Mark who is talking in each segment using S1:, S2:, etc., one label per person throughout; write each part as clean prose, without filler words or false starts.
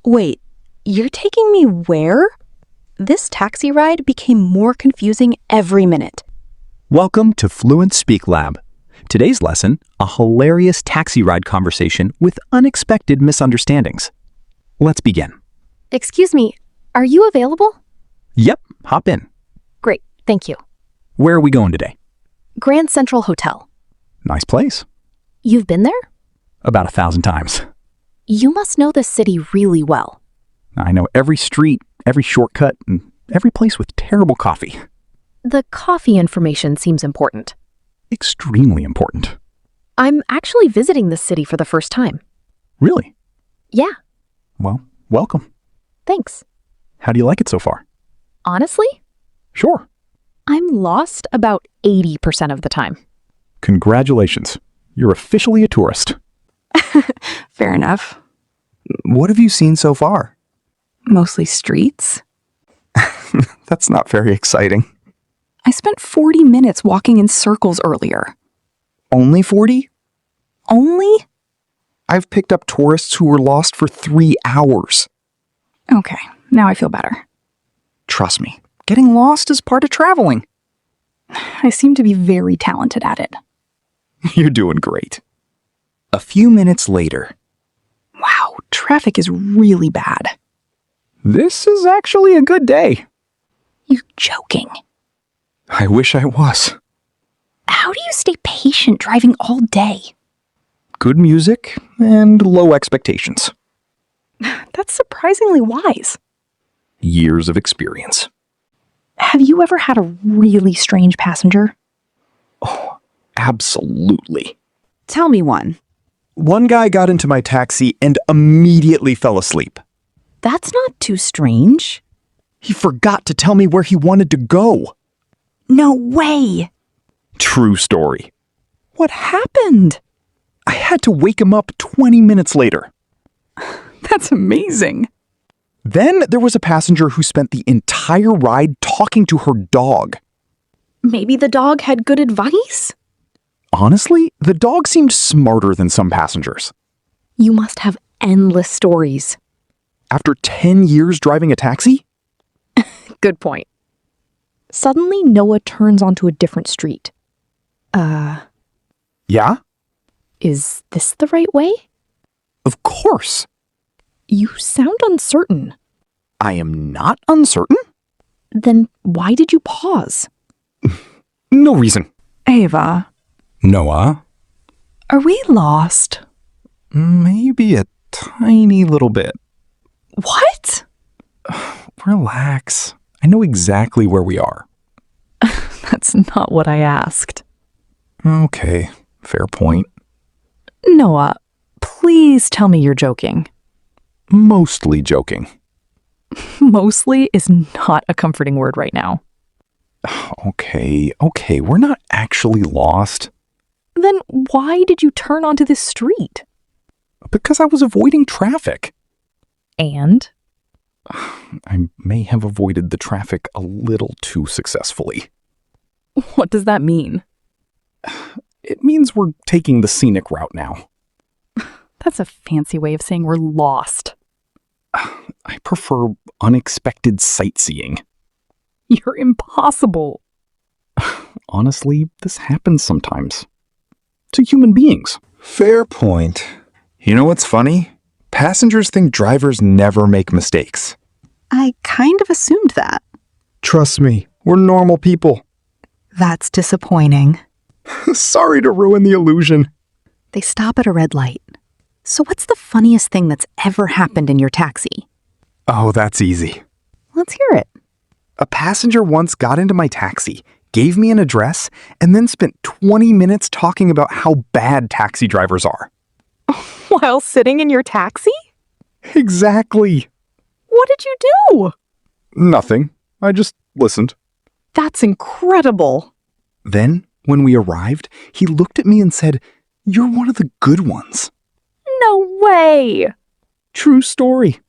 S1: Wait, you're taking me where? This taxi ride became more confusing every minute.
S2: Welcome to Fluent Speak Lab. Today's lesson, a hilarious taxi ride conversation with unexpected misunderstandings. Let's begin.
S1: Excuse me, are you available?
S2: Yep, hop in.
S1: Great, thank you.
S2: Where are we going today?
S1: Grand Central Hotel.
S2: Nice place.
S1: You've been there?
S2: About 1,000 times.
S1: You must know this city really well.
S2: I know every street, every shortcut, and every place with terrible coffee.
S1: The coffee information seems important.
S2: Extremely important.
S1: I'm actually visiting this city for the first time.
S2: Really?
S1: Yeah,
S2: Well, welcome.
S1: thanks.
S2: How do you like it so far?
S1: Honestly,
S2: Sure.
S1: I'm lost about 80% of the time.
S2: Congratulations. You're officially a tourist.
S3: Fair enough.
S4: What have you seen so far?
S3: Mostly streets.
S4: That's not very exciting.
S3: I spent 40 minutes walking in circles earlier.
S4: Only 40?
S3: Only?
S4: I've picked up tourists who were lost for 3 hours.
S3: Okay, now I feel better.
S4: Trust me, getting lost is part of traveling.
S3: I seem to be very talented at it.
S4: You're doing great. A few minutes later.
S3: Wow, traffic is really bad.
S4: This is actually a good day.
S3: You're joking.
S4: I wish I was.
S3: How do you stay patient driving all day?
S4: Good music and low expectations.
S3: That's surprisingly wise.
S4: Years of experience.
S3: Have you ever had a really strange passenger?
S4: Absolutely.
S5: Tell me one.
S4: One guy got into my taxi and immediately fell asleep.
S5: That's not too strange.
S4: He forgot to tell me where he wanted to go.
S5: No way.
S4: True story.
S5: What happened?
S4: I had to wake him up 20 minutes later.
S3: That's amazing.
S4: Then there was a passenger who spent the entire ride talking to her dog.
S1: Maybe the dog had good advice?
S4: Honestly, the dog seemed smarter than some passengers.
S1: You must have endless stories.
S4: After 10 years driving a taxi?
S1: Good point. Suddenly, Noah turns onto a different street.
S4: Yeah?
S1: Is this the right way?
S4: Of course.
S1: You sound uncertain.
S4: I am not uncertain.
S1: Then why did you pause?
S4: No reason.
S3: Ava,
S2: Noah?
S3: are we lost?
S4: Maybe a tiny little bit.
S3: What?
S4: Relax. I know exactly where we are.
S3: That's not what I asked.
S4: Okay, fair point.
S3: Noah, please tell me you're joking.
S4: Mostly joking.
S3: Mostly is not a comforting word right now.
S4: Okay, we're not actually lost.
S3: Then why did you turn onto this street?
S4: Because I was avoiding traffic.
S3: And?
S4: I may have avoided the traffic a little too successfully.
S3: What does that mean?
S4: It means we're taking the scenic route now.
S3: That's a fancy way of saying we're lost.
S4: I prefer unexpected sightseeing.
S3: You're impossible.
S4: Honestly, this happens sometimes. To human beings. Fair point. You know what's funny? Passengers think drivers never make mistakes.
S5: I kind of assumed that.
S4: Trust me, we're normal people.
S5: That's disappointing.
S4: Sorry to ruin the illusion.
S5: They stop at a red light. So what's the funniest thing that's ever happened in your taxi?
S4: Oh, that's easy.
S5: Let's hear it.
S4: A passenger once got into my taxi, gave me an address, and then spent 20 minutes talking about how bad taxi drivers are.
S3: While sitting in your taxi?
S4: Exactly.
S3: What did you do?
S4: Nothing. I just listened.
S3: That's incredible.
S4: Then, when we arrived, he looked at me and said, "You're one of the good ones."
S3: No way.
S4: True story.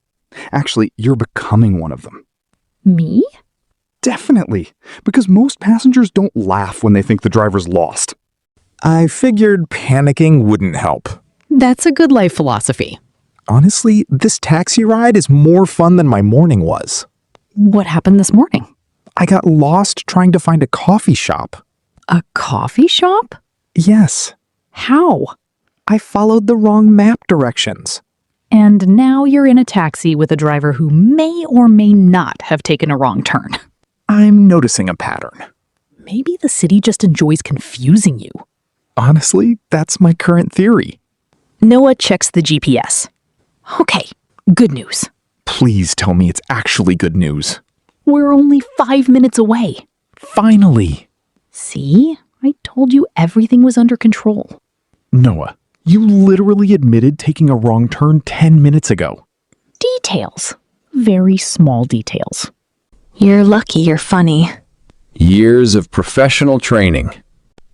S4: Actually, you're becoming one of them.
S3: Me?
S4: Definitely, because most passengers don't laugh when they think the driver's lost. I figured panicking wouldn't help.
S6: That's a good life philosophy.
S2: Honestly, this taxi ride is more fun than my morning was.
S3: What happened this morning?
S2: I got lost trying to find a coffee shop.
S3: A coffee shop?
S2: Yes,
S3: How?
S2: I followed the wrong map directions.
S3: And now you're in a taxi with a driver who may or may not have taken a wrong turn.
S2: I'm noticing a pattern.
S3: Maybe the city just enjoys confusing you.
S2: Honestly, that's my current theory.
S3: Noah checks the GPS. Okay, good news.
S2: Please tell me it's actually good news.
S3: We're only 5 minutes away.
S2: Finally.
S3: See? I told you everything was under control.
S2: Noah, you literally admitted taking a wrong turn 10 minutes ago.
S3: Details. Very small details.
S1: You're lucky you're funny.
S4: Years of professional training.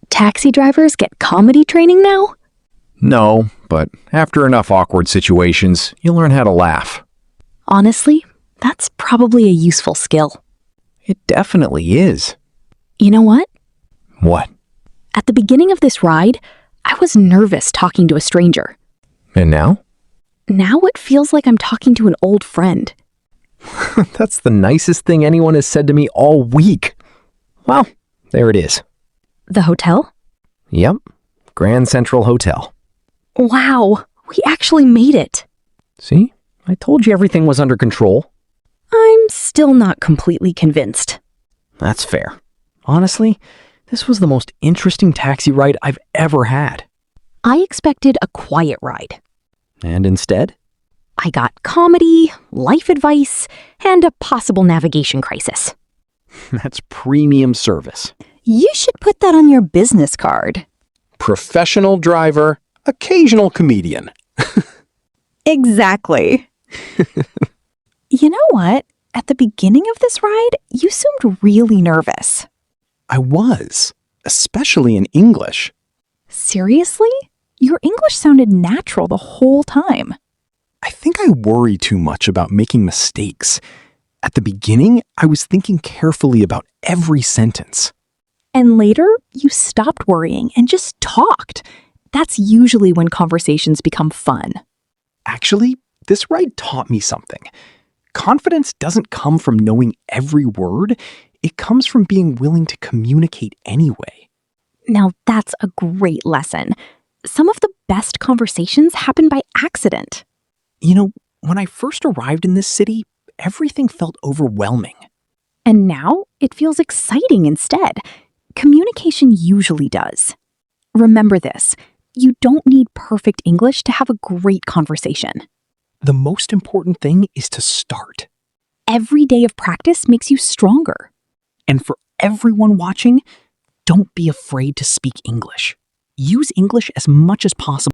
S1: Taxi drivers get comedy training now?
S4: No, but after enough awkward situations, you'll learn how to laugh.
S1: Honestly, that's probably a useful skill.
S2: It definitely is.
S1: You know what?
S4: What?
S1: At the beginning of this ride, I was nervous talking to a stranger.
S4: And now?
S1: Now it feels like I'm talking to an old friend.
S6: That's the nicest thing anyone has said to me all week. Well, there it is.
S1: The hotel?
S6: Yep, Grand Central Hotel.
S1: Wow, we actually made it.
S6: See? I told you everything was under control.
S1: I'm still not completely convinced.
S6: That's fair. Honestly, this was the most interesting taxi ride I've ever had.
S1: I expected a quiet ride.
S6: And instead?
S1: I got comedy, life advice, and a possible navigation crisis.
S6: That's premium service.
S1: You should put that on your business card.
S4: Professional driver, occasional comedian.
S1: Exactly. You know what? At the beginning of this ride, you seemed really nervous.
S2: I was, especially in English.
S3: Seriously? Your English sounded natural the whole time.
S2: I think I worry too much about making mistakes. At the beginning, I was thinking carefully about every sentence.
S3: And later, you stopped worrying and just talked. That's usually when conversations become fun.
S2: Actually, this ride taught me something. Confidence doesn't come from knowing every word. It comes from being willing to communicate anyway.
S1: Now that's a great lesson. Some of the best conversations happen by accident.
S2: You know, when I first arrived in this city, everything felt overwhelming.
S1: And now it feels exciting instead. Communication usually does. Remember this, you don't need perfect English to have a great conversation.
S2: The most important thing is to start.
S1: Every day of practice makes you stronger.
S2: And for everyone watching, don't be afraid to speak English. Use English as much as possible.